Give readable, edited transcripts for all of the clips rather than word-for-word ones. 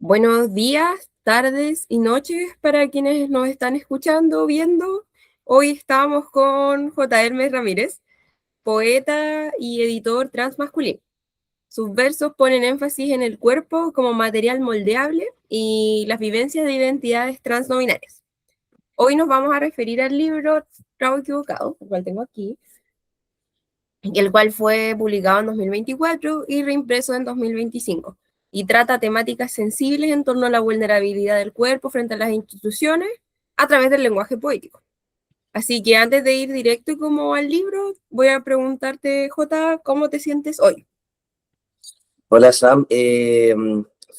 Buenos días, tardes y noches para quienes nos están escuchando, viendo. Hoy estamos con J. Hermes Ramírez, poeta y editor transmasculino. Sus versos ponen énfasis en el cuerpo como material moldeable y las vivencias de identidades transnominales. Hoy nos vamos a referir al libro Trabo Equivocado, el cual tengo aquí, el cual fue publicado en 2024 y reimpreso en 2025, y trata temáticas sensibles en torno a la vulnerabilidad del cuerpo frente a las instituciones a través del lenguaje poético. Así que antes de ir directo como al libro, voy a preguntarte, Jota, ¿cómo te sientes hoy? Hola Sam,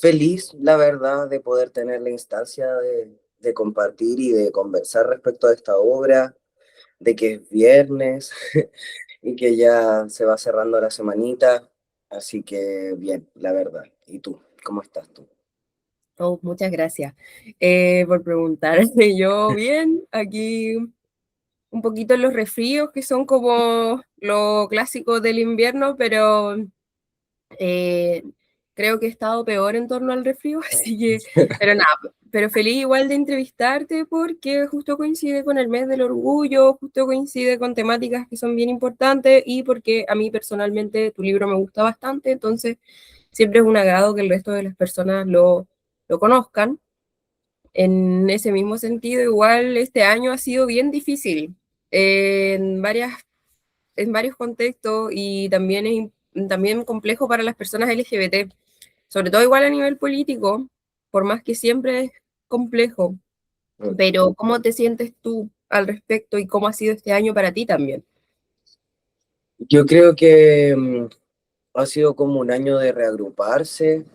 feliz la verdad de poder tener la instancia de compartir y de conversar respecto a esta obra, de que es viernes y que ya se va cerrando la semanita, así que bien, la verdad. ¿Y tú? ¿Cómo estás tú? Oh, muchas gracias por preguntar. Yo bien, aquí un poquito los resfríos que son como lo clásico del invierno, pero Eh, creo que he estado peor en torno al resfrío, así que, pero nada, pero feliz igual de entrevistarte porque justo coincide con el mes del orgullo, justo coincide con temáticas que son bien importantes y porque a mí personalmente tu libro me gusta bastante, entonces siempre es un agrado que el resto de las personas lo conozcan. En ese mismo sentido, igual este año ha sido bien difícil en varios contextos y también también complejo para las personas LGBT, sobre todo igual a nivel político, por más que siempre es complejo. Mm. Pero ¿cómo te sientes tú al respecto y cómo ha sido este año para ti también? Yo creo que ha sido como un año de reagruparse.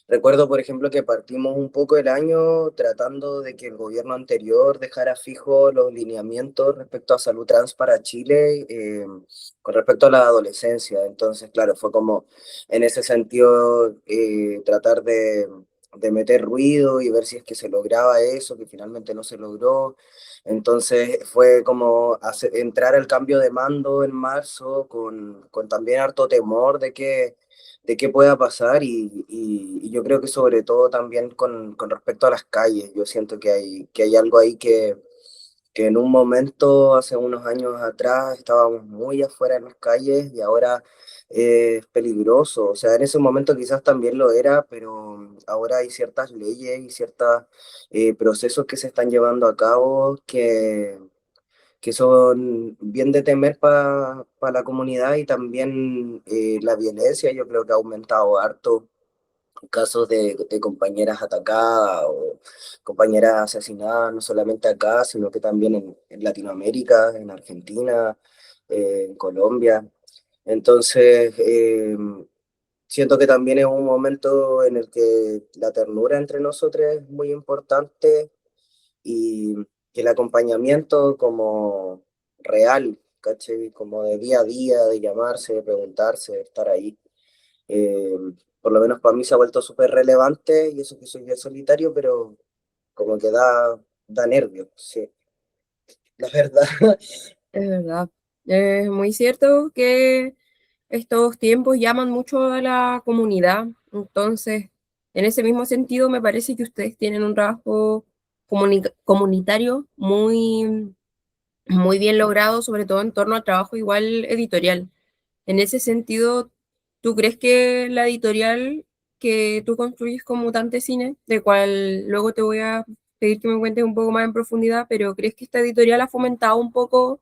Recuerdo, por ejemplo, que partimos un poco el año tratando de que el gobierno anterior dejara fijos los lineamientos respecto a salud trans para Chile, con respecto a la adolescencia. Entonces, claro, fue como en ese sentido tratar de meter ruido y ver si es que se lograba eso, que finalmente no se logró. Entonces fue como entrar al cambio de mando en marzo con también harto temor de qué pueda pasar y yo creo que sobre todo también con respecto a las calles, yo siento que hay algo ahí que en un momento, hace unos años atrás, estábamos muy afuera en las calles y ahora es peligroso. O sea, en ese momento quizás también lo era, pero ahora hay ciertas leyes y ciertos procesos que se están llevando a cabo que son bien de temer para la comunidad y también la violencia, yo creo que ha aumentado harto casos de compañeras atacadas o compañeras asesinadas, no solamente acá, sino que también en Latinoamérica, en Argentina, en Colombia. Entonces, siento que también es un momento en el que la ternura entre nosotros es muy importante y que el acompañamiento como real, ¿cachai? Como de día a día, de llamarse, de preguntarse, de estar ahí. Eh, por lo menos para mí se ha vuelto súper relevante y eso que soy bien solitario, pero como que da nervios, sí, la verdad. Es verdad. Es muy cierto que estos tiempos llaman mucho a la comunidad. Entonces, en ese mismo sentido, me parece que ustedes tienen un trabajo comunitario muy bien logrado, sobre todo en torno al trabajo igual editorial. En ese sentido, ¿tú crees que la editorial que tú construyes con Mutante Cine, de cual luego te voy a pedir que me cuentes un poco más en profundidad, pero crees que esta editorial ha fomentado un poco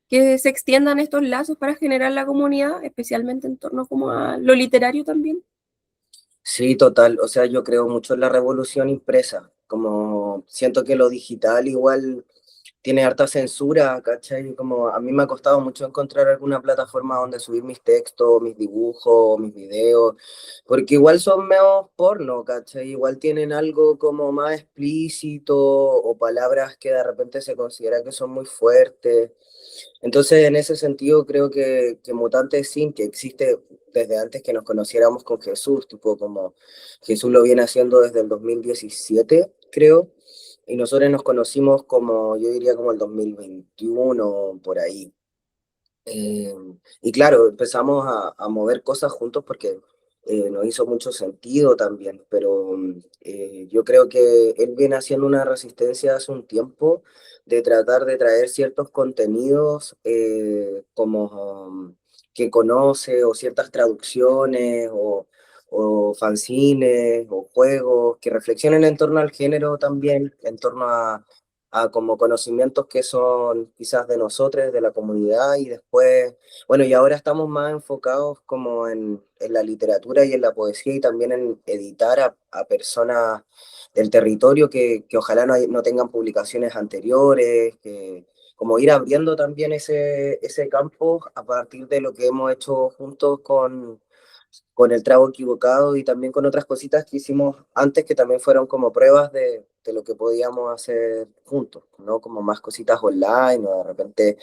que se extiendan estos lazos para generar la comunidad, especialmente en torno como a lo literario también? Sí, total. O sea, yo creo mucho en la revolución impresa. Como siento que lo digital igual tiene harta censura, ¿cachai? Como a mí me ha costado mucho encontrar alguna plataforma donde subir mis textos, mis dibujos, mis videos, porque igual son medio porno, ¿cachai? Igual tienen algo como más explícito o palabras que de repente se considera que son muy fuertes. Entonces, en ese sentido, creo que Mutante Sin, que existe desde antes que nos conociéramos con Jesús, tipo como Jesús lo viene haciendo desde el 2017, creo, y nosotros nos conocimos como, yo diría como el 2021, por ahí. Eh, y claro, empezamos a mover cosas juntos porque nos hizo mucho sentido también, pero yo creo que él viene haciendo una resistencia hace un tiempo de tratar de traer ciertos contenidos como que conoce o ciertas traducciones o fanzines o juegos que reflexionen en torno al género también, en torno a como conocimientos que son quizás de nosotros, de la comunidad, y después, bueno, y ahora estamos más enfocados como en la literatura y en la poesía y también en editar a personas del territorio que ojalá no tengan publicaciones anteriores, que como ir abriendo también ese campo a partir de lo que hemos hecho juntos con el trago equivocado y también con otras cositas que hicimos antes que también fueron como pruebas de lo que podíamos hacer juntos, ¿no? Como más cositas online o de repente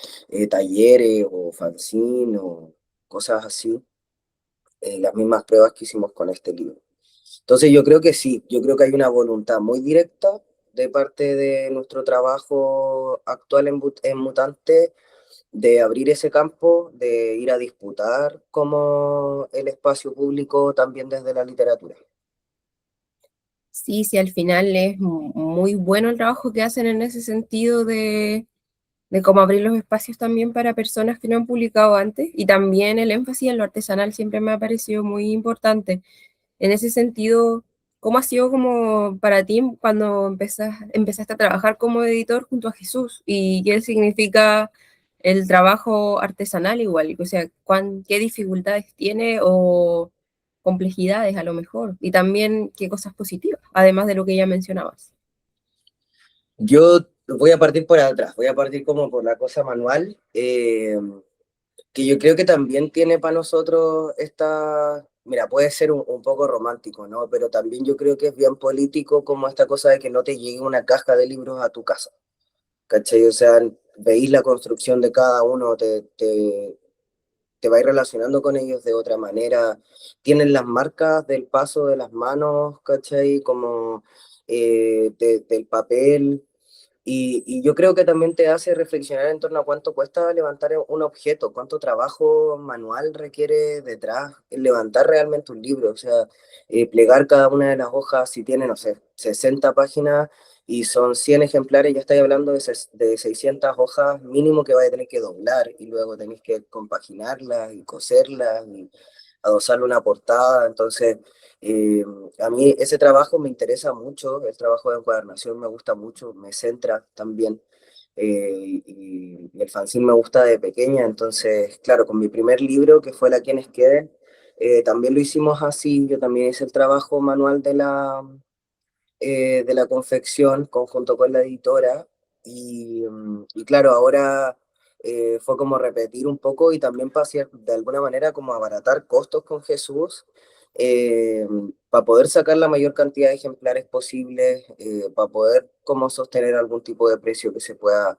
talleres o fanzine o cosas así, las mismas pruebas que hicimos con este libro. Entonces yo creo que sí, yo creo que hay una voluntad muy directa de parte de nuestro trabajo actual en Mutante de abrir ese campo, de ir a disputar como el espacio público también desde la literatura. Sí, sí, al final es muy bueno el trabajo que hacen en ese sentido de cómo abrir los espacios también para personas que no han publicado antes y también el énfasis en lo artesanal siempre me ha parecido muy importante. En ese sentido, ¿cómo ha sido como para ti cuando empezaste a trabajar como editor junto a Jesús? ¿Y qué significa el trabajo artesanal igual? O sea, ¿qué dificultades tiene o complejidades a lo mejor? Y también qué cosas positivas, además de lo que ya mencionabas. Yo voy a partir por atrás, voy a partir como por la cosa manual, que yo creo que también tiene para nosotros esta, mira, puede ser un poco romántico, ¿no? Pero también yo creo que es bien político como esta cosa de que no te llegue una caja de libros a tu casa, ¿cachai? O sea, veis la construcción de cada uno, te vais relacionando con ellos de otra manera, tienen las marcas del paso de las manos, ¿cachai? Como del papel, y yo creo que también te hace reflexionar en torno a cuánto cuesta levantar un objeto, cuánto trabajo manual requiere detrás levantar realmente un libro, o sea, plegar cada una de las hojas, si tiene, no sé, 60 páginas y son 100 ejemplares, ya estáis hablando de 600 hojas mínimo que vais a tener que doblar y luego tenéis que compaginarlas y coserlas y adosarle una portada, entonces... Eh, a mí ese trabajo me interesa mucho, el trabajo de encuadernación me gusta mucho, me centra también. Y el fanzine me gusta de pequeña, entonces, claro, con mi primer libro, que fue La Quienes Queden, también lo hicimos así, yo también hice el trabajo manual de la confección conjunto con la editora y claro, ahora fue como repetir un poco y también para de alguna manera como abaratar costos con Jesús para poder sacar la mayor cantidad de ejemplares posibles, para poder como sostener algún tipo de precio que se pueda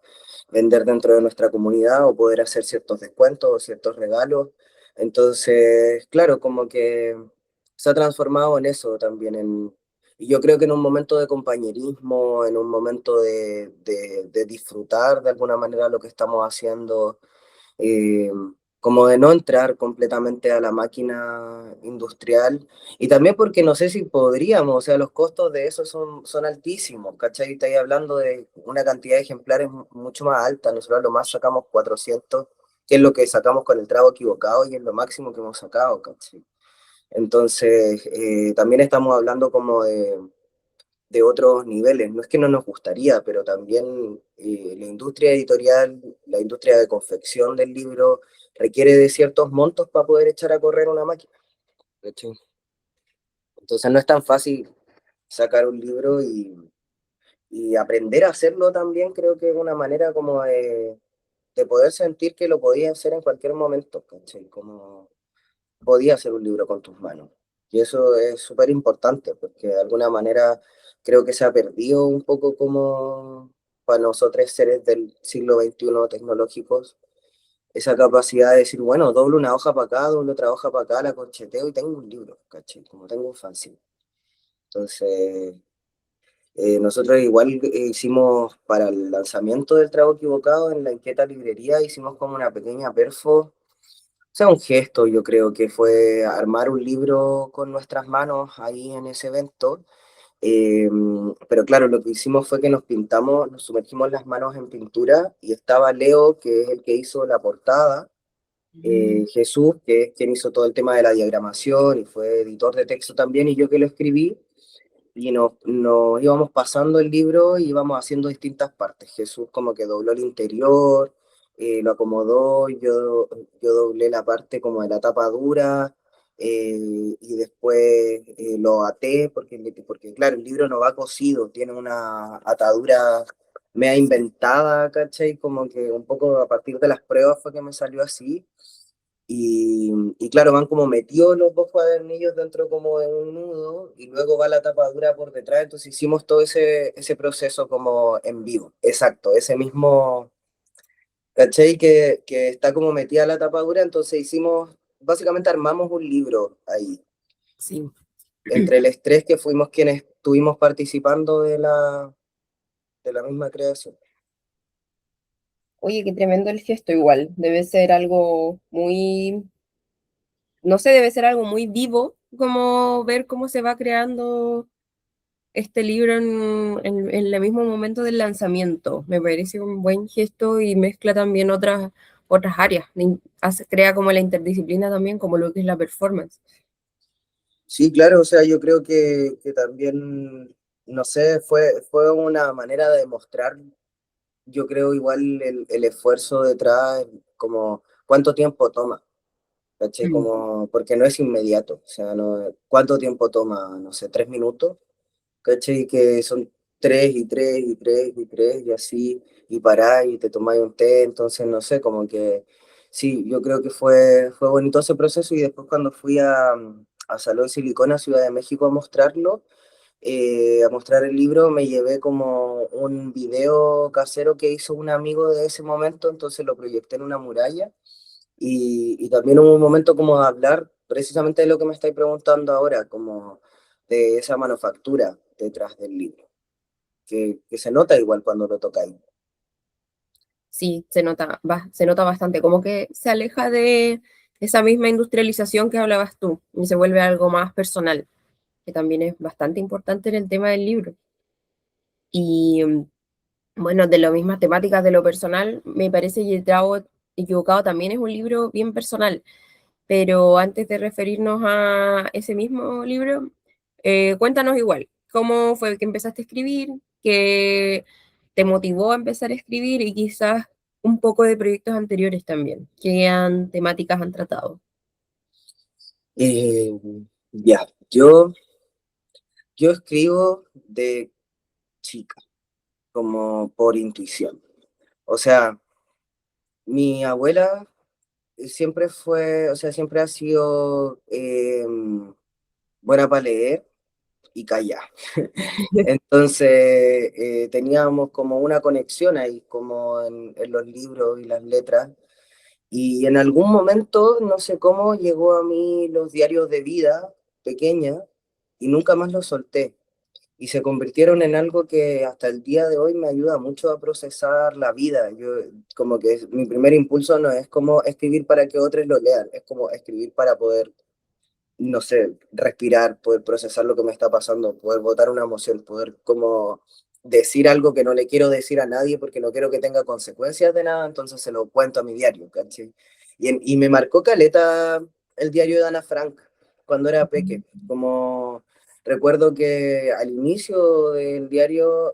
vender dentro de nuestra comunidad o poder hacer ciertos descuentos o ciertos regalos. Entonces, claro, como que se ha transformado en eso también, y yo creo que en un momento de compañerismo, en un momento de disfrutar de alguna manera lo que estamos haciendo, eh, como de no entrar completamente a la máquina industrial, y también porque no sé si podríamos, o sea, los costos de eso son altísimos, ¿cachai? Estáis hablando de una cantidad de ejemplares mucho más alta, nosotros lo más sacamos 400, que es lo que sacamos con el trago equivocado y es lo máximo que hemos sacado, ¿cachai? Entonces, también estamos hablando como de otros niveles. No es que no nos gustaría, pero también la industria editorial, la industria de confección del libro requiere de ciertos montos para poder echar a correr una máquina. ¿Cachai? Entonces no es tan fácil sacar un libro y aprender a hacerlo también creo que es una manera como de poder sentir que lo podías hacer en cualquier momento, ¿cachai? Como podía hacer un libro con tus manos. Y eso es súper importante porque de alguna manera creo que se ha perdido un poco como para nosotros seres del siglo XXI tecnológicos, esa capacidad de decir, bueno, doblo una hoja para acá, doblo otra hoja para acá, la corcheteo y tengo un libro, ¿cachai? Como tengo un fanzine. Entonces, nosotros igual hicimos para el lanzamiento del Trago Equivocado en la Inquieta Librería, hicimos como una pequeña perfo sea, un gesto, yo creo que fue armar un libro con nuestras manos ahí en ese evento. Eh, pero claro, lo que hicimos fue que nos pintamos, nos sumergimos las manos en pintura y estaba Leo, que es el que hizo la portada, Jesús, que es quien hizo todo el tema de la diagramación y fue editor de texto también, y yo que lo escribí, y nos íbamos pasando el libro y íbamos haciendo distintas partes. Jesús como que dobló el interior, lo acomodó, yo doblé la parte como de la tapa dura, y después lo até, porque claro, el libro no va cosido, tiene una atadura media inventada, ¿cachai? Como que un poco a partir de las pruebas fue que me salió así. Y claro, van como metidos los dos cuadernillos dentro como de un nudo y luego va la tapadura por detrás, entonces hicimos todo ese proceso como en vivo, exacto, ese mismo, ¿cachai? Que está como metida la tapadura, entonces hicimos, básicamente armamos un libro ahí, Sí. entre el estrés que fuimos quienes estuvimos participando de la misma creación. Oye, qué tremendo el gesto igual. Debe ser algo muy, no sé, debe ser algo muy vivo, como ver cómo se va creando este libro en el mismo momento del lanzamiento. Me parece un buen gesto y mezcla también otras áreas. Crea como la interdisciplina también, como lo que es la performance. Sí, claro, o sea, yo creo que también, no sé, fue una manera de demostrar, yo creo igual el esfuerzo detrás, como cuánto tiempo toma, ¿cachai? Mm. Como, porque no es inmediato, o sea, no, ¿cuánto tiempo toma? No sé, 3 minutos, ¿cachai? Que son tres y tres y tres y tres y así, y parás y te tomás un té, entonces no sé, como que sí, yo creo que fue bonito ese proceso y después cuando fui a Salón Silicona, Ciudad de México, a mostrar el libro, me llevé como un video casero que hizo un amigo de ese momento, entonces lo proyecté en una muralla y también hubo un momento como de hablar precisamente de lo que me estáis preguntando ahora, como de esa manufactura detrás del libro, que se nota igual cuando lo tocáis. Sí, se nota bastante, como que se aleja de esa misma industrialización que hablabas tú y se vuelve algo más personal, que también es bastante importante en el tema del libro. Y bueno, de las mismas temáticas de lo personal, me parece que Trago Equivocado también es un libro bien personal, pero antes de referirnos a ese mismo libro, cuéntanos igual, ¿cómo fue que empezaste a escribir? ¿Qué te motivó a empezar a escribir? Y quizás un poco de proyectos anteriores también, temáticas han tratado. Eh, ya, yo escribo de chica, como por intuición. O sea, mi abuela siempre fue, o sea, siempre ha sido buena para leer y callar. Entonces, teníamos como una conexión ahí, como en los libros y las letras. Y en algún momento, no sé cómo, llegó a mí los diarios de vida pequeña y nunca más los solté. Y se convirtieron en algo que hasta el día de hoy me ayuda mucho a procesar la vida. Yo, como que mi primer impulso no es como escribir para que otros lo lean, es como escribir para poder, no sé, respirar, poder procesar lo que me está pasando, poder botar una emoción, poder como decir algo que no le quiero decir a nadie porque no quiero que tenga consecuencias de nada, entonces se lo cuento a mi diario, ¿cachai? Y me marcó caleta el diario de Ana Frank cuando era peque, como recuerdo que al inicio del diario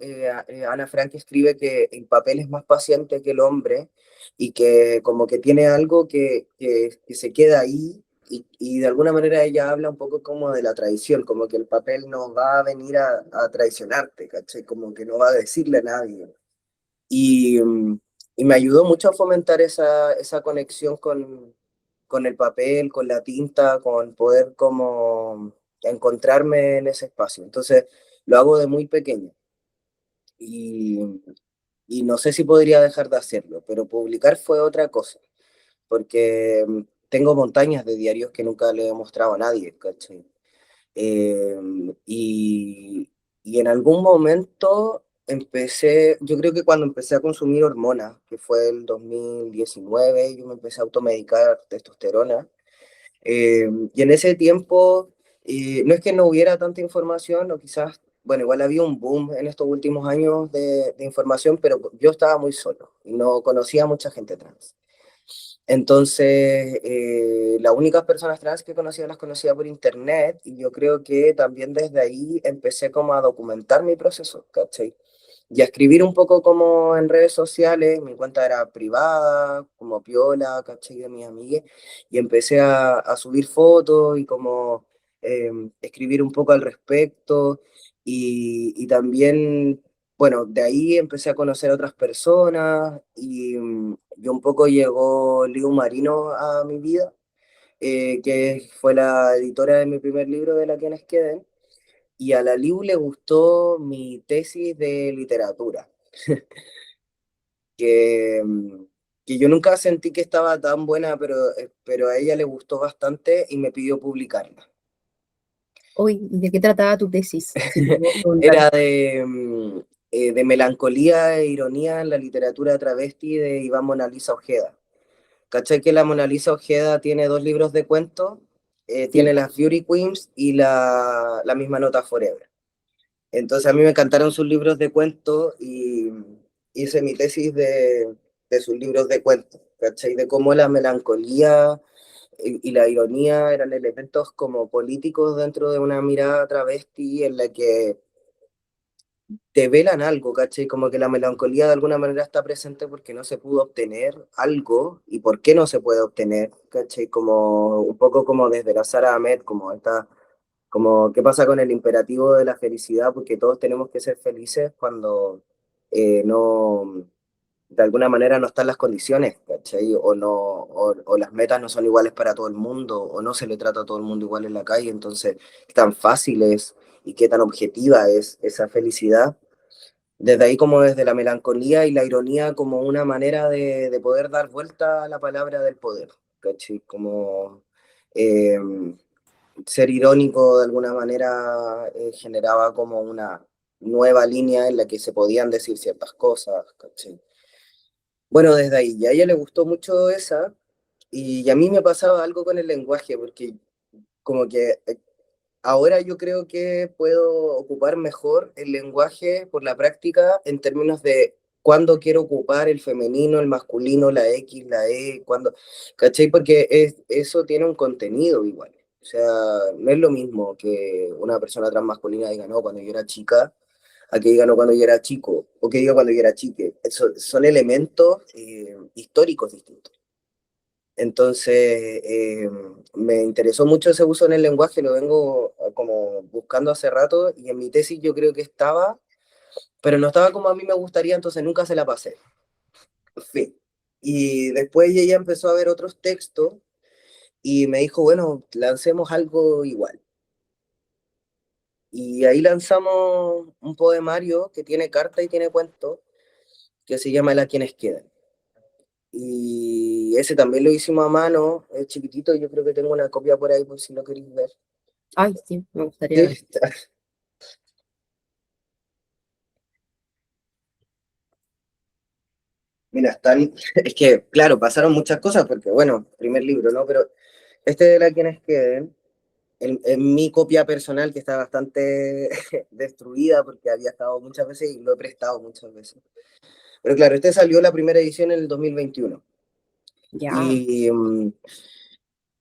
Ana Frank escribe que el papel es más paciente que el hombre y que como que tiene algo que se queda ahí y de alguna manera ella habla un poco como de la traición, como que el papel no va a venir a traicionarte, ¿cachai? Como que no va a decirle a nadie. Y, y me ayudó mucho a fomentar esa conexión con el papel, con la tinta, con poder como encontrarme en ese espacio. Entonces, lo hago de muy pequeño. Y, y no sé si podría dejar de hacerlo, pero publicar fue otra cosa porque tengo montañas de diarios que nunca le he mostrado a nadie, ¿cachai? Eh, y, y en algún momento yo creo que cuando empecé a consumir hormonas, que fue el 2019, yo me empecé a automedicar testosterona. Y en ese tiempo, no es que no hubiera tanta información, o quizás, bueno, igual había un boom en estos últimos años de información, pero yo estaba muy solo y no conocía a mucha gente trans. Entonces, las únicas personas trans que conocía las conocía por internet y yo creo que también desde ahí empecé como a documentar mi proceso, ¿cachai? Y a escribir un poco como en redes sociales, mi cuenta era privada, como piola, ¿cachai? De mis amigas, y empecé a subir fotos y como escribir un poco al respecto, y también, bueno, de ahí empecé a conocer a otras personas, y un poco llegó Liu Marino a mi vida, que fue la editora de mi primer libro de La Quienes Queden, y a la Liu le gustó mi tesis de literatura, que, que yo nunca sentí que estaba tan buena, pero a ella le gustó bastante y me pidió publicarla. Uy, ¿y de qué trataba tu tesis? Si te puedo preguntar. Era de melancolía e ironía en la literatura travesti de Iván Mona Lisa Ojeda. ¿Cachai que la Mona Lisa Ojeda tiene dos libros de cuentos? Tiene Sí. las Beauty Queens y la misma nota Forever. Entonces a mí me encantaron sus libros de cuentos y hice mi tesis de sus libros de cuentos, ¿cachai? De cómo la melancolía y la ironía eran elementos como políticos dentro de una mirada travesti en la que te velan algo, ¿cachai? Como que la melancolía de alguna manera está presente porque no se pudo obtener algo y por qué no se puede obtener, ¿cachai? Como un poco como desde la Sara Ahmed, como esta como qué pasa con el imperativo de la felicidad, porque todos tenemos que ser felices cuando no, de alguna manera no están las condiciones, ¿cachai? O, no, o las metas no son iguales para todo el mundo, o no se le trata a todo el mundo igual en la calle, entonces, qué tan fácil es y qué tan objetiva es esa felicidad. Desde ahí como desde la melancolía y la ironía como una manera de poder dar vuelta a la palabra del poder, ¿cachai? Como... Eh, ser irónico de alguna manera generaba como una nueva línea en la que se podían decir ciertas cosas, ¿cachai? Bueno, desde ahí, y a ella le gustó mucho esa, y a mí me pasaba algo con el lenguaje, porque como que ahora yo creo que puedo ocupar mejor el lenguaje por la práctica en términos de cuándo quiero ocupar el femenino, el masculino, la X, la E, cuándo, ¿cachai? Porque eso tiene un contenido igual. O sea, no es lo mismo que una persona transmasculina diga, no, cuando yo era chica, a que diga, no, cuando yo era chico, o que diga cuando yo era chique. Son elementos históricos distintos. Entonces, me interesó mucho ese uso en el lenguaje, lo vengo como buscando hace rato y en mi tesis yo creo que estaba, pero no estaba como a mí me gustaría, entonces nunca se la pasé. Fin. Y después ella empezó a ver otros textos y me dijo, bueno, lancemos algo igual. Y ahí lanzamos un poemario que tiene carta y tiene cuento, que se llama La Quienes Quedan. Y ese también lo hicimos a mano, es chiquitito, yo creo que tengo una copia por ahí por si lo queréis ver. Ay, sí, me gustaría ver. Sí, mira, están, es que, claro, pasaron muchas cosas porque, bueno, primer libro, ¿no? Pero este de La Quienes Queden, en mi copia personal que está bastante destruida porque había estado muchas veces y lo he prestado muchas veces. Pero claro, este salió la primera edición en el 2021. Ya. Y,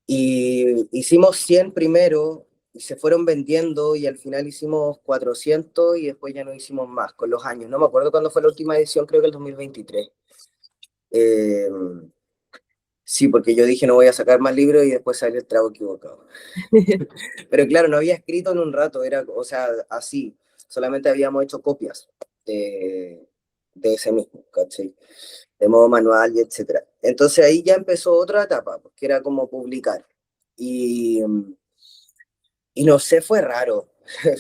y hicimos 100 primero y se fueron vendiendo y al final hicimos 400 y después ya no hicimos más con los años. No me acuerdo cuándo fue la última edición, creo que el 2023. Eh, sí, porque yo dije no voy a sacar más libros y después salió el trago equivocado. Pero claro, no había escrito en un rato, era, o sea, así, solamente habíamos hecho copias de, de ese mismo, ¿cachai? De modo manual y etcétera. Entonces ahí ya empezó otra etapa, que era como publicar. Y, y no sé, fue raro,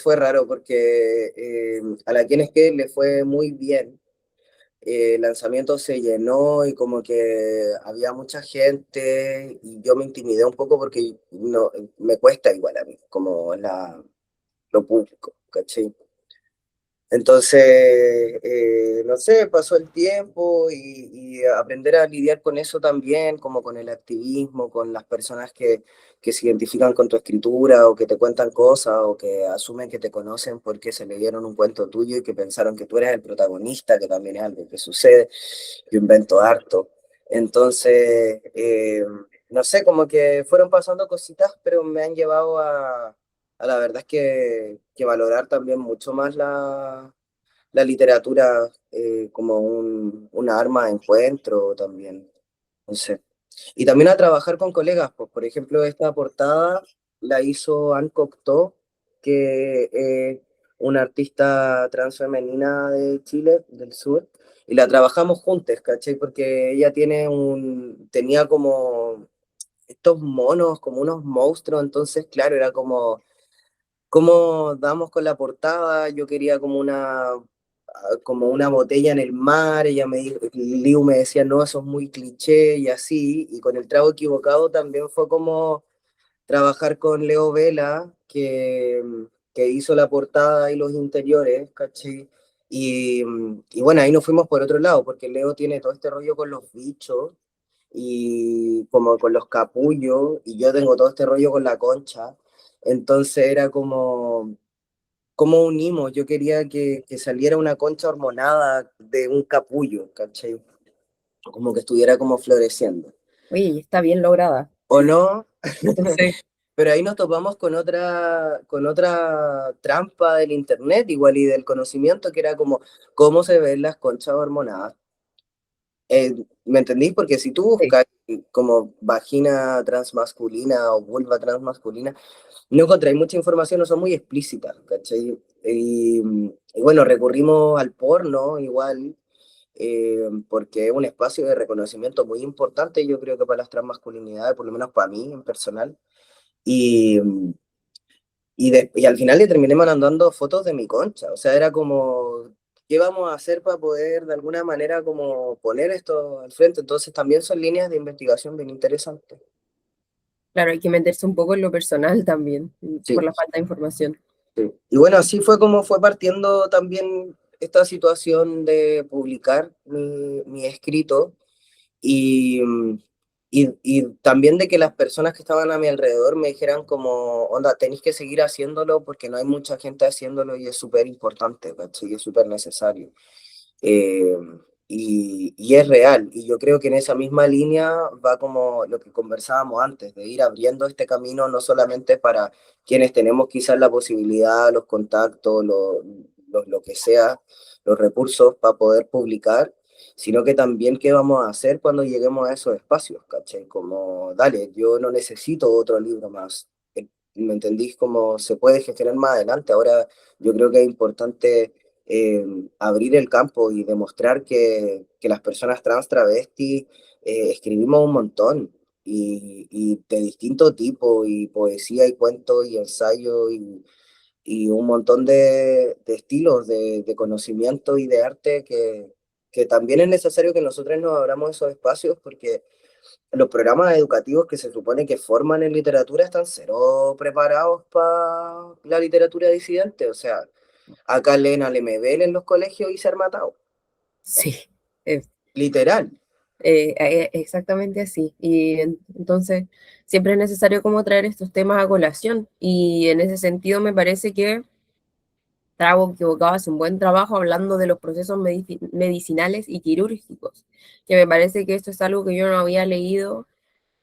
fue raro porque a la quienes que le fue muy bien. El lanzamiento se llenó y como que había mucha gente y yo me intimidé un poco porque no, me cuesta igual a mí, como lo público, ¿cachai? Entonces, no sé, pasó el tiempo y aprender a lidiar con eso también, como con el activismo, con las personas que se identifican con tu escritura o que te cuentan cosas o que asumen que te conocen porque se leyeron un cuento tuyo y que pensaron que tú eres el protagonista, que también es algo que sucede. Yo invento harto. Entonces, no sé, como que fueron pasando cositas, pero me han llevado a la verdad es que valorar también mucho más la literatura como una arma de encuentro también, no sé. Y también a trabajar con colegas, pues, por ejemplo, esta portada la hizo Anne Cocteau, que es una artista transfemenina de Chile, del sur, y la trabajamos juntos, ¿cachai? Porque ella tenía como estos monos, como unos monstruos, entonces, claro, era como cómo damos con la portada, yo quería como una botella en el mar, Liu me decía, no, eso es muy cliché y así, y con el trago equivocado también fue como trabajar con Leo Vela, que hizo la portada y los interiores, ¿cachai? Y bueno, ahí nos fuimos por otro lado, porque Leo tiene todo este rollo con los bichos y como con los capullos, y yo tengo todo este rollo con la concha. Entonces era como unimos, yo quería que saliera una concha hormonada de un capullo, ¿cachai? Como que estuviera como floreciendo. Oye, y está bien lograda. ¿O no? Sí. Pero ahí nos topamos con otra trampa del internet, igual y del conocimiento, que era como cómo se ven las conchas hormonadas. ¿Me entendís? Porque si tú Sí. buscas como vagina transmasculina o vulva transmasculina, no encontráis mucha información, no son muy explícitas, ¿cachai? Y bueno, recurrimos al porno igual, porque es un espacio de reconocimiento muy importante, yo creo que para las transmasculinidades, por lo menos para mí en personal. Y, y al final le terminé mandando fotos de mi concha, o sea, era como, ¿qué vamos a hacer para poder de alguna manera como poner esto al frente? Entonces también son líneas de investigación bien interesantes. Claro, hay que meterse un poco en lo personal también, por Sí, la falta de información. sí. Y bueno, así fue como fue partiendo también esta situación de publicar mi escrito. Y, y también de que las personas que estaban a mi alrededor me dijeran como, onda, tenéis que seguir haciéndolo porque no hay mucha gente haciéndolo y es súper importante, ¿cachai? Y es súper necesario. Eh, y es real. Y yo creo que en esa misma línea va como lo que conversábamos antes, de ir abriendo este camino no solamente para quienes tenemos quizás la posibilidad, los contactos, lo que sea, los recursos para poder publicar, sino que también qué vamos a hacer cuando lleguemos a esos espacios, ¿cachai? Como, dale, yo no necesito otro libro más. ¿Me entendís? Como se puede gestionar más adelante. Ahora yo creo que es importante eh, abrir el campo y demostrar que las personas trans travestis escribimos un montón y de distinto tipo, y poesía y cuentos y ensayo y un montón de estilos de conocimiento y de arte que también es necesario que nosotros nos abramos esos espacios porque los programas educativos que se supone que forman en literatura están cero preparados para la literatura disidente. O sea, acá leen al MBL en los colegios y ser matado. Sí, es, Literal. exactamente así. Y entonces siempre es necesario como traer estos temas a colación. Y en ese sentido me parece que Trago equivocado hace un buen trabajo hablando de los procesos medicinales y quirúrgicos, que me parece que esto es algo que yo no había leído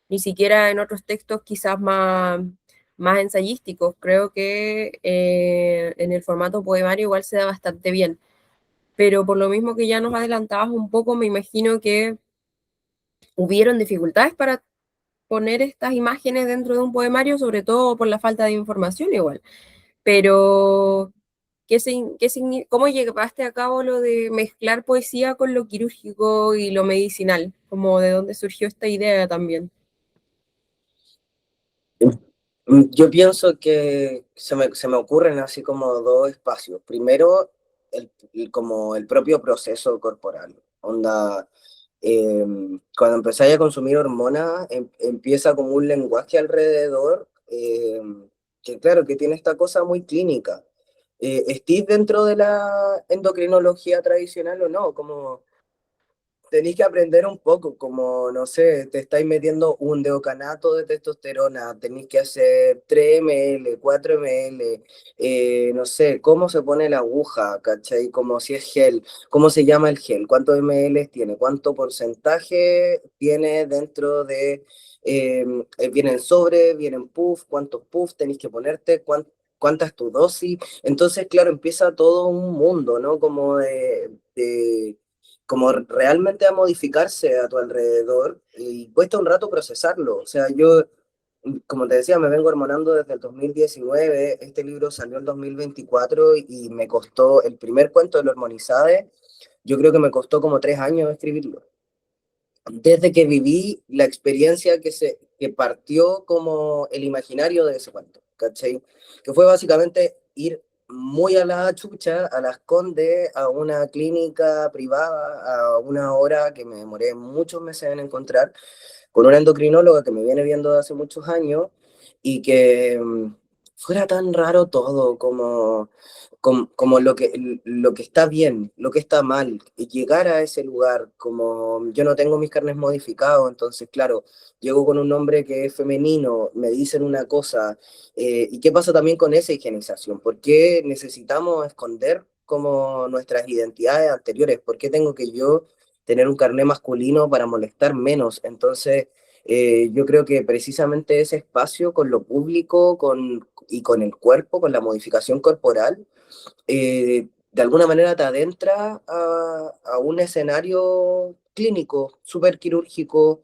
ni siquiera en otros textos quizás más ensayísticos. Creo que en el formato poemario igual se da bastante bien, pero por lo mismo que ya nos adelantabas un poco, me imagino que hubieron dificultades para poner estas imágenes dentro de un poemario, sobre todo por la falta de información igual. Pero, ¿cómo llevaste a cabo lo de mezclar poesía con lo quirúrgico y lo medicinal? ¿Como de dónde surgió esta idea también? Yo pienso que se me ocurren así como dos espacios. Primero, como el propio proceso corporal. Onda, cuando empezáis a consumir hormonas, empieza como un lenguaje alrededor, que claro, que tiene esta cosa muy clínica. estés dentro de la endocrinología tradicional o no, como tenéis que aprender un poco, como, no sé, te estáis metiendo un deocanato de testosterona, tenéis que hacer 3 ml, 4 ml, no sé, cómo se pone la aguja, ¿cachai? Como si es gel, cómo se llama el gel, cuántos ml tiene, cuánto porcentaje tiene dentro de, vienen sobre, vienen puff, cuántos puff tenéis que ponerte, cuánta es tu dosis. Entonces, claro, empieza todo un mundo, ¿no? Como como realmente a modificarse a tu alrededor y cuesta un rato procesarlo. O sea, yo, como te decía, me vengo hormonando desde el 2019, este libro salió en 2024 y me costó, el primer cuento de la hormonizade, yo creo que me costó como 3 años escribirlo desde que viví la experiencia que partió como el imaginario de ese cuento, ¿cachai? Que fue básicamente ir muy a la chucha, a Las Condes, a una clínica privada, a una hora que me demoré muchos meses en encontrar, con una endocrinóloga que me viene viendo de hace muchos años y que fuera tan raro todo como lo que está bien, lo que está mal, y llegar a ese lugar, como yo no tengo mis carnes modificados, entonces claro, llego con un nombre que es femenino, me dicen una cosa, ¿y qué pasa también con esa higienización? ¿Por qué necesitamos esconder como nuestras identidades anteriores? ¿Por qué tengo que yo tener un carné masculino para molestar menos? Entonces, yo creo que precisamente ese espacio con lo público y con el cuerpo, con la modificación corporal, de alguna manera te adentra a un escenario clínico, súper quirúrgico,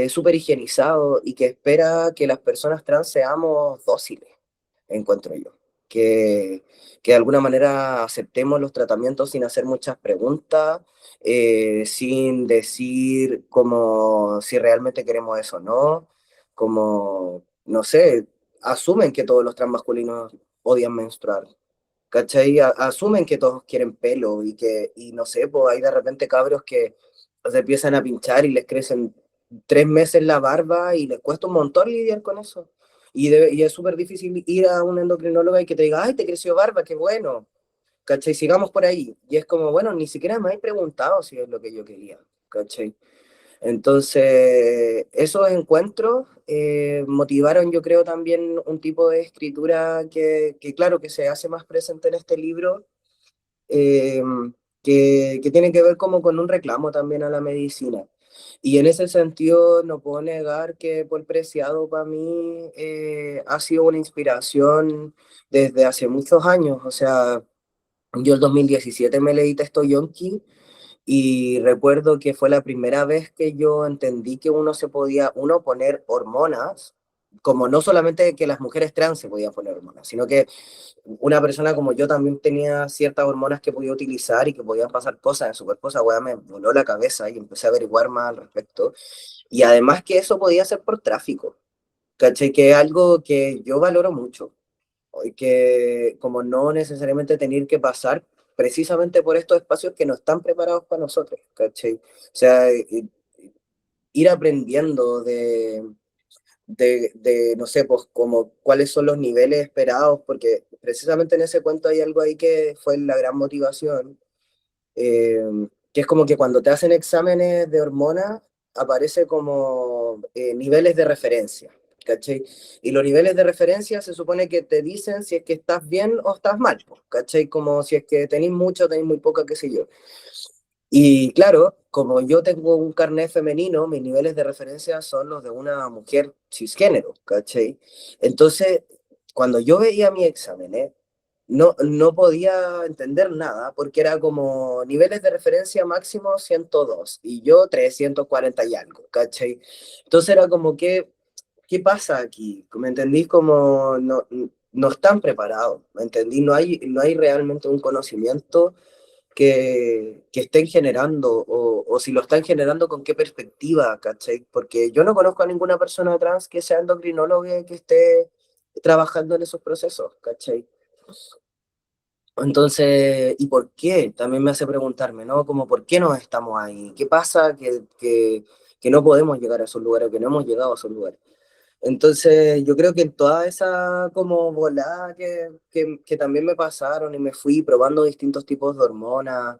súper higienizado y que espera que las personas trans seamos dóciles, encuentro yo. Que, que de alguna manera aceptemos los tratamientos sin hacer muchas preguntas, sin decir como si realmente queremos eso o no, como, no sé, asumen que todos los transmasculinos odian menstruar. ¿Cachai? Asumen que todos quieren pelo y no sé, pues hay de repente cabros que se empiezan a pinchar y les crecen 3 meses la barba y les cuesta un montón lidiar con eso. Y es súper difícil ir a un endocrinólogo y que te diga, ay, te creció barba, qué bueno. ¿Cachai? Sigamos por ahí. Y es como, bueno, ni siquiera me he preguntado si es lo que yo quería. ¿Cachai? Entonces, esos encuentros motivaron, yo creo, también un tipo de escritura claro, que se hace más presente en este libro, eh, que tiene que ver como con un reclamo también a la medicina. Y en ese sentido, no puedo negar que Paul Preciado para mí ha sido una inspiración desde hace muchos años. O sea, yo el 2017 me leí Testo Yonki y recuerdo que fue la primera vez que yo entendí que uno poner hormonas, como no solamente que las mujeres trans se podían poner hormonas, sino que una persona como yo también tenía ciertas hormonas que podía utilizar y que podían pasar cosas en su cuerpo. Esa weá me voló la cabeza y empecé a averiguar más al respecto. Y además que eso podía ser por tráfico, ¿cachai? Que es algo que yo valoro mucho y que como no necesariamente tener que pasar precisamente por estos espacios que no están preparados para nosotros, ¿cachai? O sea, ir aprendiendo no sé, pues como cuáles son los niveles esperados, porque precisamente en ese cuento hay algo ahí que fue la gran motivación, eh, que es como que cuando te hacen exámenes de hormonas, aparece como niveles de referencia, ¿cachai? Y los niveles de referencia se supone que te dicen si es que estás bien o estás mal, po, ¿cachai? Como si es que tenéis mucho, tenéis muy poca, qué sé yo. Y claro, como yo tengo un carnet femenino, mis niveles de referencia son los de una mujer cisgénero, ¿cachai? Entonces, cuando yo veía mi examen, no podía entender nada porque era como niveles de referencia máximo 102 y yo 340 y algo, ¿cachai? Entonces era como que, ¿qué pasa aquí? ¿Me entendís? Como no están preparados, ¿me entendí? No hay realmente un conocimiento que estén generando o si lo están generando con qué perspectiva, ¿cachai? Porque yo no conozco a ninguna persona trans que sea endocrinóloga y que esté trabajando en esos procesos, ¿cachai? Entonces, ¿y por qué? También me hace preguntarme, ¿no? Como, ¿por qué no estamos ahí? ¿Qué pasa que no podemos llegar a esos lugares, que no hemos llegado a esos lugares? Entonces, yo creo que en toda esa como volada que también me pasaron y me fui probando distintos tipos de hormonas,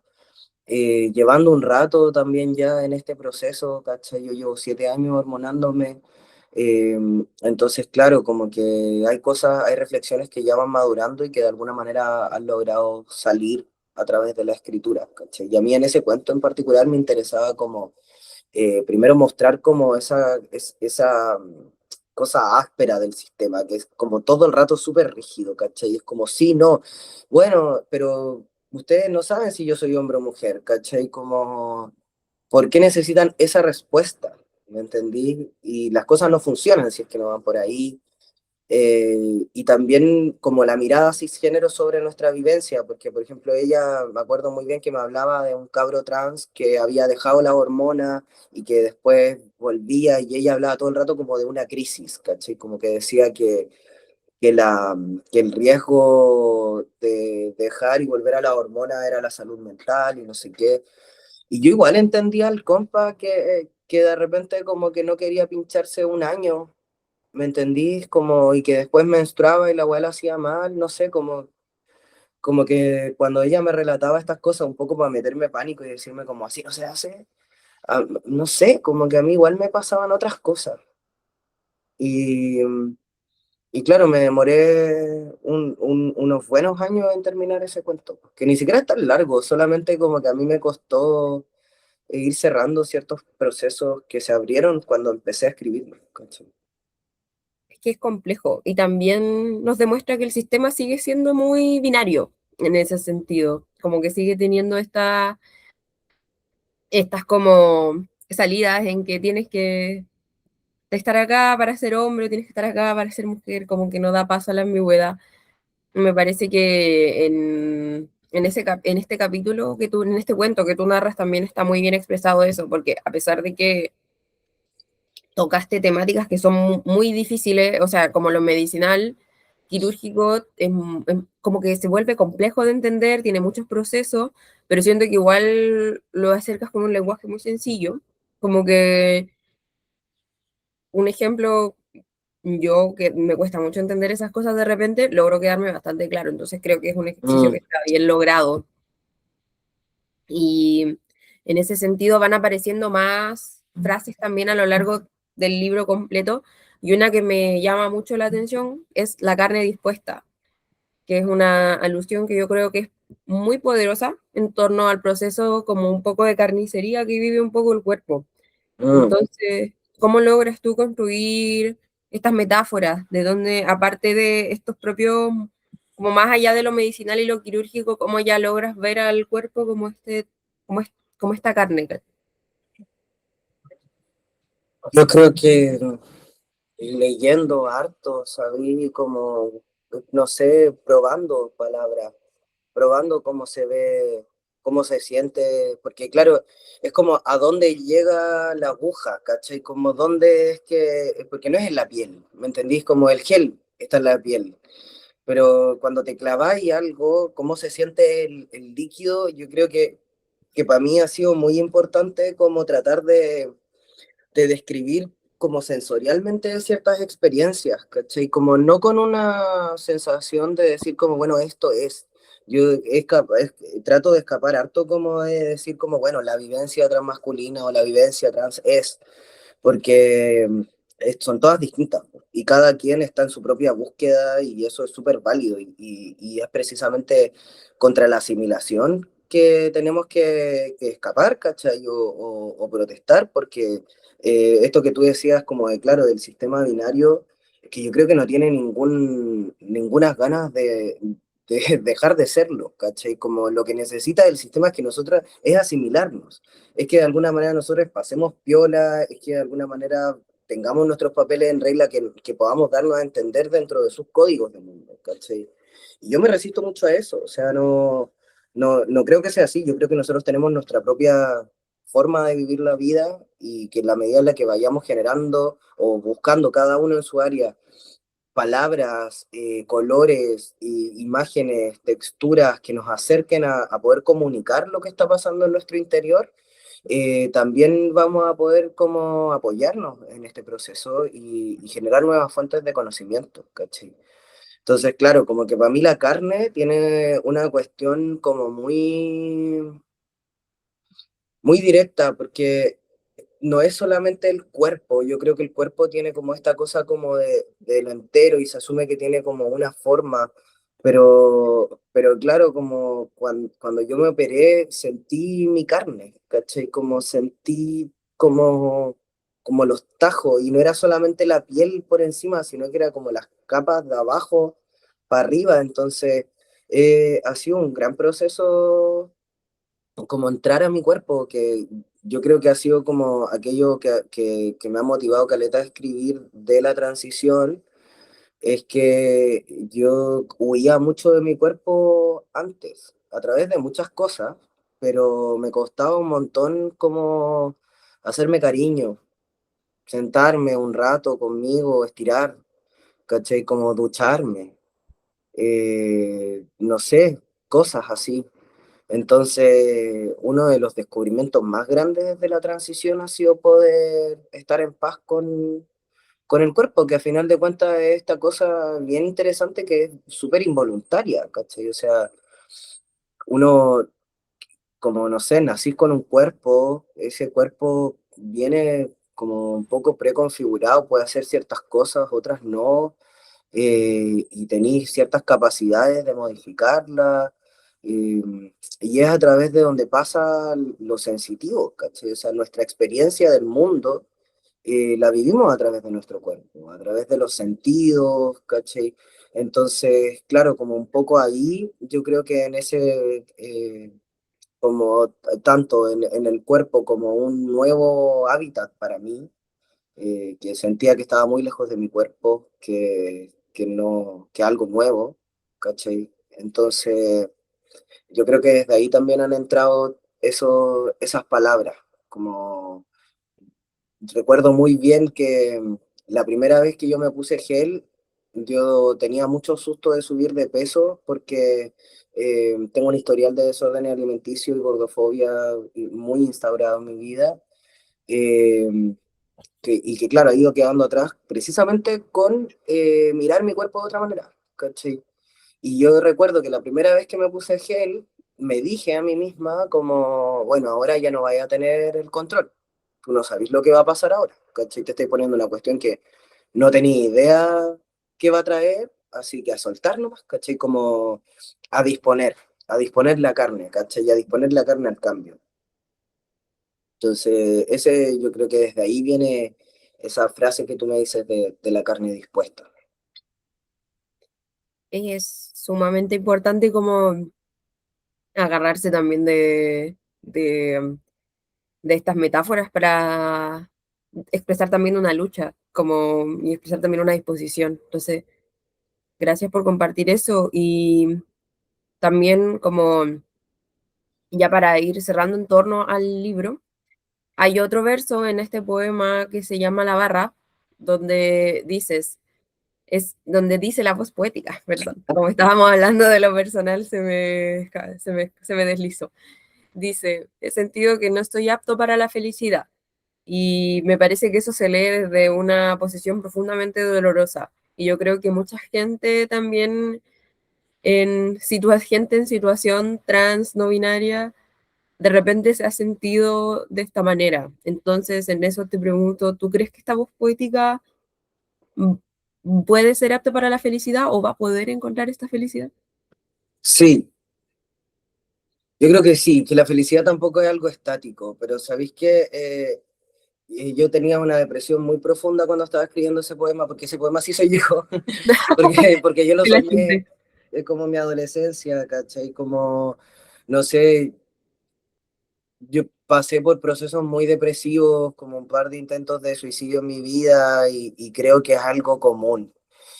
llevando un rato también ya en este proceso, ¿cachai? Yo llevo 7 años hormonándome, eh, entonces, claro, como que hay cosas, hay reflexiones que ya van madurando y que de alguna manera han logrado salir a través de la escritura, ¿cachai? Y a mí en ese cuento en particular me interesaba como primero mostrar como esa cosa áspera del sistema, que es como todo el rato súper rígido, ¿cachai? Es como, sí, no, bueno, pero ustedes no saben si yo soy hombre o mujer, ¿cachai? Como, ¿por qué necesitan esa respuesta? ¿Me entendí? Y las cosas no funcionan si es que no van por ahí, y también como la mirada cisgénero sobre nuestra vivencia, porque por ejemplo ella, me acuerdo muy bien que me hablaba de un cabro trans que había dejado la hormona y que después volvía y ella hablaba todo el rato como de una crisis, ¿cachai? Como que decía que el riesgo de dejar y volver a la hormona era la salud mental y no sé qué. Y yo igual entendía al compa que de repente como que no quería pincharse un año, ¿me entendís? Como, y que después menstruaba y la abuela hacía mal, no sé, como que cuando ella me relataba estas cosas, un poco para meterme pánico y decirme como así no se hace, no sé, como que a mí igual me pasaban otras cosas. Y, y claro, me demoré unos buenos años en terminar ese cuento, que ni siquiera es tan largo, solamente como que a mí me costó ir cerrando ciertos procesos que se abrieron cuando empecé a escribirlo, ¿cachai? Es que es complejo y también nos demuestra que el sistema sigue siendo muy binario en ese sentido, como que sigue teniendo estas como salidas en que tienes que estar acá para ser hombre, tienes que estar acá para ser mujer, como que no da paso a la ambigüedad. Me parece que en este capítulo que tú, en este cuento que tú narras también está muy bien expresado eso, porque a pesar de que tocaste temáticas que son muy difíciles, o sea, como lo medicinal, quirúrgico, como que se vuelve complejo de entender, tiene muchos procesos, pero siento que igual lo acercas con un lenguaje muy sencillo, como que un ejemplo, yo que me cuesta mucho entender esas cosas de repente, logro quedarme bastante claro, entonces creo que es un ejercicio que Mm, está bien logrado y en ese sentido van apareciendo más frases también a lo largo del libro completo y una que me llama mucho la atención es la carne dispuesta, que es una alusión que yo creo que es muy poderosa en torno al proceso como un poco de carnicería que vive un poco el cuerpo. mm. Entonces, ¿cómo logras tú construir estas metáforas de donde, aparte de estos propios, como más allá de lo medicinal y lo quirúrgico, cómo ya logras ver al cuerpo como como, como esta carne? Yo creo que leyendo harto, sabí como, no sé, probando palabras, probando cómo se ve, cómo se siente, porque claro, es como a dónde llega la aguja, ¿cachai? Como dónde es que, porque no es en la piel, ¿me entendís? Como el gel está en la piel, pero cuando te claváis algo, cómo se siente el líquido, yo creo que para mí ha sido muy importante como tratar de describir como sensorialmente ciertas experiencias, ¿cachai? Como no con una sensación de decir como, bueno, esto es. Yo trato de escapar harto como de decir como, bueno, la vivencia transmasculina o la vivencia trans es, porque son todas distintas y cada quien está en su propia búsqueda y eso es súper válido y es precisamente contra la asimilación que tenemos que escapar, ¿cachai? O protestar, porque esto que tú decías como de, claro, del sistema binario, que yo creo que no tiene ninguna ganas de dejar de serlo, ¿cachai? Como lo que necesita el sistema es que nosotros es asimilarnos, es que de alguna manera nosotros pasemos piola, es que de alguna manera tengamos nuestros papeles en regla, que podamos darnos a entender dentro de sus códigos de mundo, ¿cachai? Y yo me resisto mucho a eso, o sea, no creo que sea así, yo creo que nosotros tenemos nuestra propia forma de vivir la vida y que en la medida en la que vayamos generando o buscando cada uno en su área palabras, colores, imágenes, texturas que nos acerquen a poder comunicar lo que está pasando en nuestro interior, también vamos a poder como apoyarnos en este proceso y generar nuevas fuentes de conocimiento, ¿cachai? Entonces, claro, como que para mí la carne tiene una cuestión como muy directa, porque no es solamente el cuerpo, yo creo que el cuerpo tiene como esta cosa como de lo entero y se asume que tiene como una forma, pero claro, como cuando yo me operé sentí mi carne, ¿cachai? Como sentí como los tajos y no era solamente la piel por encima, sino que era como las capas de abajo para arriba, entonces ha sido un gran proceso como entrar a mi cuerpo, que yo creo que ha sido como aquello que me ha motivado caleta a escribir de la transición, es que yo huía mucho de mi cuerpo antes, a través de muchas cosas, pero me costaba un montón como hacerme cariño, sentarme un rato conmigo, estirar, ¿cachai? Como ducharme, no sé, cosas así. Entonces, uno de los descubrimientos más grandes de la transición ha sido poder estar en paz con el cuerpo, que a final de cuentas es esta cosa bien interesante que es súper involuntaria, ¿cachai? O sea, uno, como no sé, nacís con un cuerpo, ese cuerpo viene como un poco preconfigurado, puede hacer ciertas cosas, otras no, y tenéis ciertas capacidades de modificarla, eh, y es a través de donde pasa lo sensitivo, ¿cachai? O sea, nuestra experiencia del mundo la vivimos a través de nuestro cuerpo, a través de los sentidos, ¿cachai? Entonces, claro, como un poco ahí, yo creo que en ese, como tanto en el cuerpo como un nuevo hábitat para mí, que sentía que estaba muy lejos de mi cuerpo, que no, que algo nuevo, ¿cachai? Entonces, yo creo que desde ahí también han entrado esas palabras, como recuerdo muy bien que la primera vez que yo me puse gel, yo tenía mucho susto de subir de peso porque tengo un historial de desorden alimenticio y gordofobia muy instaurado en mi vida. eh, y que claro, ha ido quedando atrás precisamente con mirar mi cuerpo de otra manera, ¿cachai? Y yo recuerdo que la primera vez que me puse gel, me dije a mí misma como, bueno, ahora ya no vaya a tener el control, tú no sabes lo que va a pasar ahora, ¿cachai? Te estoy poniendo una cuestión que no tenía idea qué va a traer, así que a soltar nomás, ¿cachai? Como a disponer, a disponer la carne, ¿cachai? A disponer la carne al cambio. Entonces, ese yo creo que desde ahí viene esa frase que tú me dices de la carne dispuesta. Es sumamente importante como agarrarse también de estas metáforas para expresar también una lucha como, y expresar también una disposición. Entonces, gracias por compartir eso y también como ya para ir cerrando en torno al libro, hay otro verso en este poema que se llama La Barra, donde dices, es donde dice la voz poética, perdón, como estábamos hablando de lo personal, se me deslizó. Dice, he sentido que no estoy apto para la felicidad. Y me parece que eso se lee desde una posición profundamente dolorosa. Y yo creo que mucha gente también gente en situación trans, no binaria, de repente se ha sentido de esta manera. Entonces, en eso te pregunto, ¿tú crees que esta voz poética puede ser apta para la felicidad o va a poder encontrar esta felicidad? Sí, yo creo que sí, que la felicidad tampoco es algo estático, pero ¿sabéis qué? Yo tenía una depresión muy profunda cuando estaba escribiendo ese poema, porque ese poema sí soy yo, porque yo lo Sí, la soñé gente. como mi adolescencia, ¿cachai? Como, no sé, yo pasé por procesos muy depresivos, como un par de intentos de suicidio en mi vida, y creo que es algo común.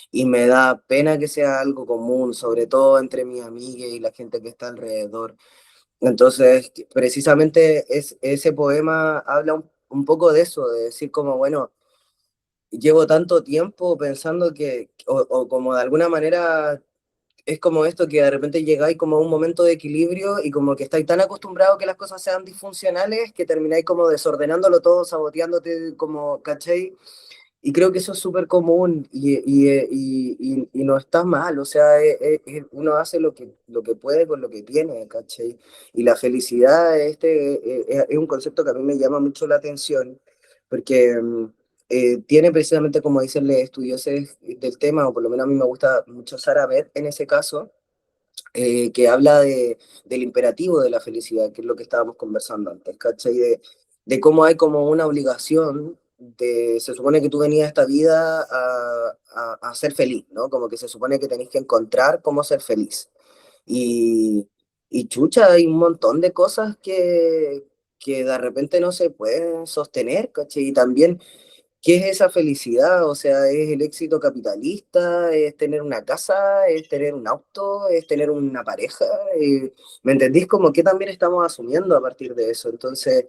Y me da pena que sea algo común, sobre todo entre mis amigas y la gente que está alrededor. Entonces, precisamente ese poema habla un poco de eso, de decir como, bueno, llevo tanto tiempo pensando o como de alguna manera es como esto que de repente llegáis como a un momento de equilibrio y como que estáis tan acostumbrados que las cosas sean disfuncionales que termináis como desordenándolo todo, saboteándote, como, ¿cachai? Y creo que eso es súper común y no está mal, o sea, uno hace lo que puede con lo que tiene, ¿cachai? Y la felicidad es un concepto que a mí me llama mucho la atención, porque tiene precisamente, como dicen los estudiosos del tema, o por lo menos a mí me gusta mucho Sarah Beth en ese caso, que habla del imperativo de la felicidad, que es lo que estábamos conversando antes, ¿cachai? De cómo hay como una obligación, se supone que tú venías a esta vida a ser feliz, ¿no? Como que se supone que tenés que encontrar cómo ser feliz. Y, y chucha, hay un montón de cosas que de repente no se pueden sostener, ¿cachai? Y también ¿qué es esa felicidad? O sea, ¿es el éxito capitalista? ¿Es tener una casa? ¿Es tener un auto? ¿Es tener una pareja? ¿Me entendís? Como que también estamos asumiendo a partir de eso. Entonces,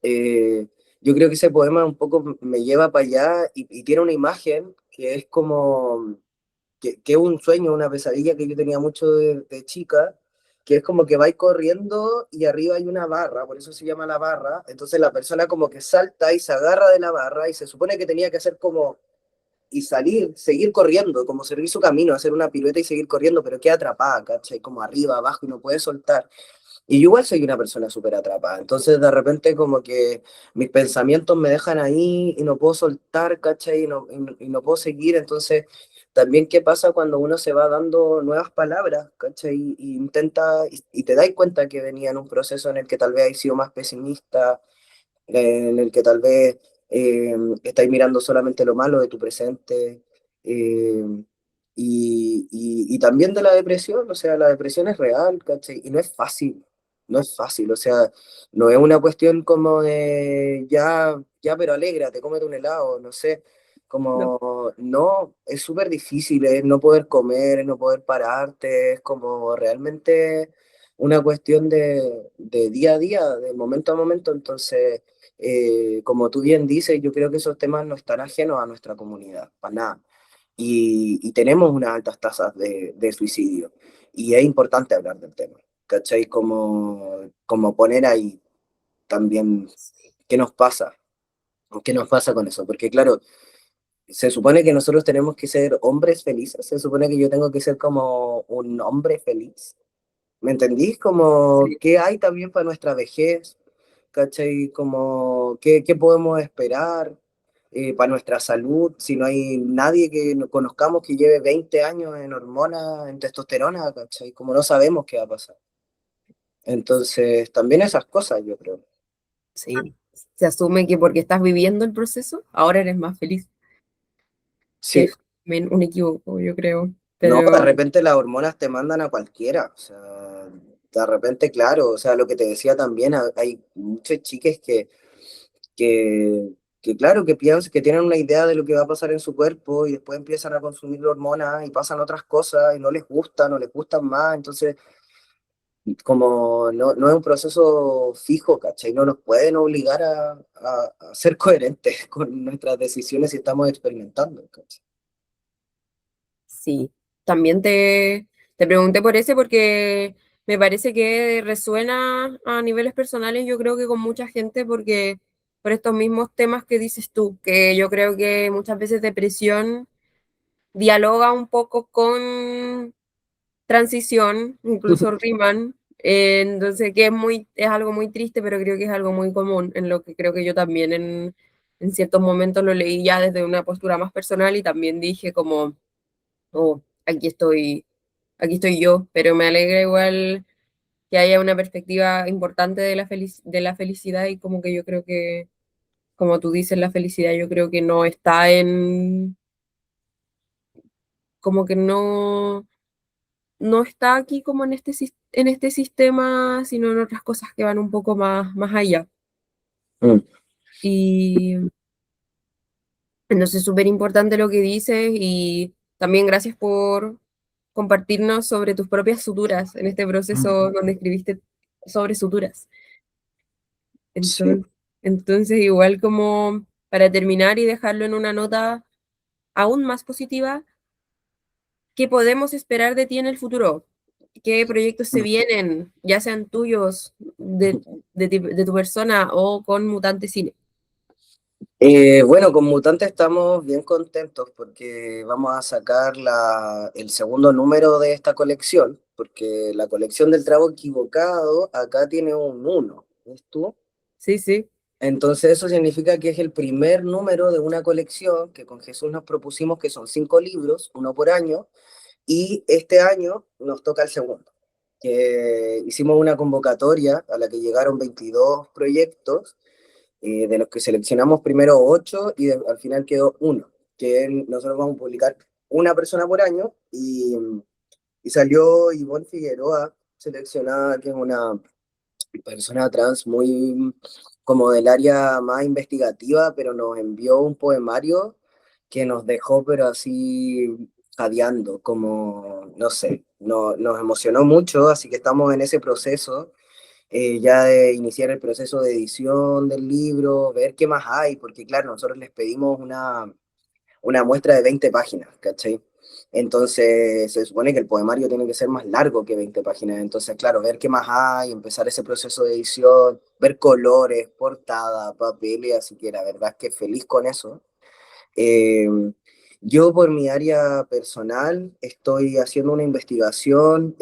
eh, yo creo que ese poema un poco me lleva para allá y tiene una imagen que es como que es un sueño, una pesadilla que yo tenía mucho de chica, que es como que vais corriendo y arriba hay una barra, por eso se llama la barra, entonces la persona como que salta y se agarra de la barra y se supone que tenía que hacer como y salir, seguir corriendo, como seguir su camino, hacer una pirueta y seguir corriendo, pero queda atrapada, ¿cachai? Como arriba, abajo y no puede soltar. Y yo igual soy una persona súper atrapada, entonces de repente como que mis pensamientos me dejan ahí y no puedo soltar, ¿cachai? Y no puedo seguir, entonces también qué pasa cuando uno se va dando nuevas palabras, ¿cachai? Y intenta, y te das cuenta que venía en un proceso en el que tal vez hay sido más pesimista, en el que tal vez estáis mirando solamente lo malo de tu presente, eh, y también de la depresión, o sea, la depresión es real, ¿cachai? Y no es fácil, no es fácil, o sea, no es una cuestión como de ya, ya, pero alégrate, cómete un helado, no sé, No, como, no, es súper difícil, es no poder comer, es no poder pararte, es como realmente una cuestión de día a día, de momento a momento, entonces como tú bien dices, yo creo que esos temas no están ajenos a nuestra comunidad, para nada. Y tenemos unas altas tasas de suicidio. Y es importante hablar del tema, ¿cachai? Como poner ahí también qué nos pasa, qué nos pasa con eso. Porque claro, se supone que nosotros tenemos que ser hombres felices, se supone que yo tengo que ser como un hombre feliz. ¿Me entendís? Como sí. qué hay también para nuestra vejez, ¿cachai? Como qué podemos esperar para nuestra salud, si no hay nadie que conozcamos que lleve 20 años en hormonas, en testosterona, ¿cachai? Como no sabemos qué va a pasar. Entonces, también esas cosas, yo creo. Sí. Se asume que porque estás viviendo el proceso, ahora eres más feliz, que Sí, es también un equívoco, yo creo. no, de Pero repente las hormonas te mandan a cualquiera, o sea, de repente, claro, o sea, lo que te decía también, hay muchas chicas que, que claro, que piensan, que tienen una idea de lo que va a pasar en su cuerpo y después empiezan a consumir hormonas y pasan otras cosas y no les gusta, no les gustan más, entonces como no es un proceso fijo, ¿cachai? No nos pueden obligar a ser coherentes con nuestras decisiones si estamos experimentando, ¿cachai? sí, también te pregunté por ese porque me parece que resuena a niveles personales, yo creo que con mucha gente, porque por estos mismos temas que dices tú, que yo creo que muchas veces depresión dialoga un poco con transición, incluso riman, entonces que es algo muy triste, pero creo que es algo muy común, en lo que creo que yo también en ciertos momentos lo leí ya desde una postura más personal y también dije como, oh, aquí estoy yo, pero me alegra igual que haya una perspectiva importante de de la felicidad y como que yo creo que, como tú dices, la felicidad yo creo que no está como que no está aquí como en en este sistema, sino en otras cosas que van un poco más allá. Mm, Y entonces súper importante lo que dices y también gracias por compartirnos sobre tus propias suturas en este proceso mm. donde escribiste sobre suturas. Sí. Entonces igual como para terminar y dejarlo en una nota aún más positiva, ¿Qué podemos esperar de ti en el futuro? ¿Qué proyectos se Mm. vienen, ya sean tuyos, de tu persona o con Mutante Cine? Bueno, con Mutante estamos bien contentos porque vamos a sacar el segundo número de esta colección, porque la colección del trago equivocado acá tiene un uno, ¿ves tú? Sí, sí. Entonces eso significa que es el primer número de una colección que con Jesús nos propusimos que son 5 libros, uno por año, y este año nos toca el segundo. Que hicimos una convocatoria a la que llegaron 22 proyectos, de los que seleccionamos primero 8 y al final quedó uno, nosotros vamos a publicar una persona por año y salió Ivonne Figueroa seleccionada, que es una persona trans muy como del área más investigativa, pero nos envió un poemario que nos dejó pero así jadeando, como, no sé, nos emocionó mucho, así que estamos en ese proceso, ya de iniciar el proceso de edición del libro, ver qué más hay, porque claro, nosotros les pedimos una muestra de 20 páginas, ¿cachai? Entonces se supone que el poemario tiene que ser más largo que 20 páginas, entonces claro, ver qué más hay, empezar ese proceso de edición, ver colores, portada, papeles, así que la verdad es que feliz con eso. Eh, yo por mi área personal estoy haciendo una investigación.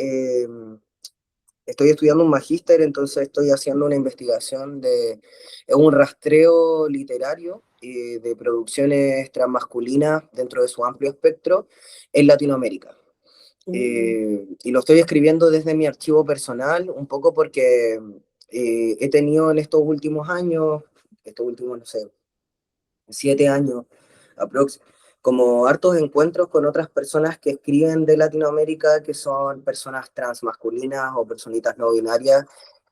Estoy estudiando un magíster, entonces estoy haciendo una investigación es un rastreo literario, de producciones transmasculinas dentro de su amplio espectro en Latinoamérica. Mm. Y lo estoy escribiendo desde mi archivo personal, un poco porque he tenido en estos últimos, no sé, 7 años aprox, como hartos encuentros con otras personas que escriben de Latinoamérica, que son personas transmasculinas o personitas no binarias,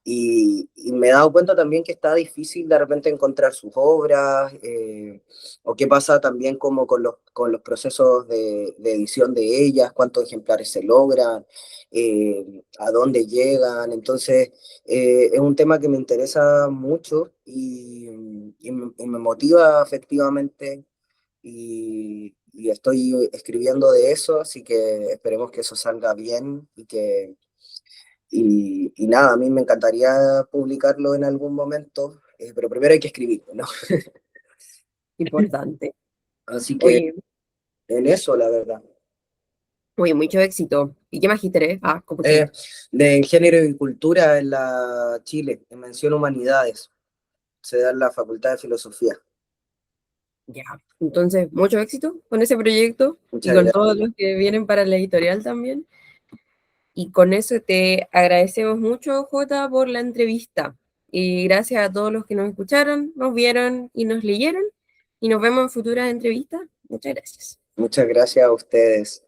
y me he dado cuenta también que está difícil de repente encontrar sus obras, o qué pasa también como con los procesos de edición de ellas, cuántos ejemplares se logran, a dónde llegan. Entonces, es un tema que me interesa mucho y me motiva efectivamente, y estoy escribiendo de eso, así que esperemos que eso salga bien y nada, a mí me encantaría publicarlo en algún momento, pero primero hay que escribirlo, ¿no? Importante. Así que Oye, en eso, la verdad. oye, mucho éxito. ¿Y qué magíster es? Ah, como Eh, Chile. de Género y Cultura en la Chile, en Mención Humanidades, se da en la Facultad de Filosofía. Ya. Entonces, mucho éxito con ese proyecto y Muchas con todos gracias. los que vienen para la editorial también. Y con eso te agradecemos mucho, Jota, por la entrevista. Y gracias a todos los que nos escucharon, nos vieron y nos leyeron. Y nos vemos en futuras entrevistas. Muchas gracias. Muchas gracias a ustedes.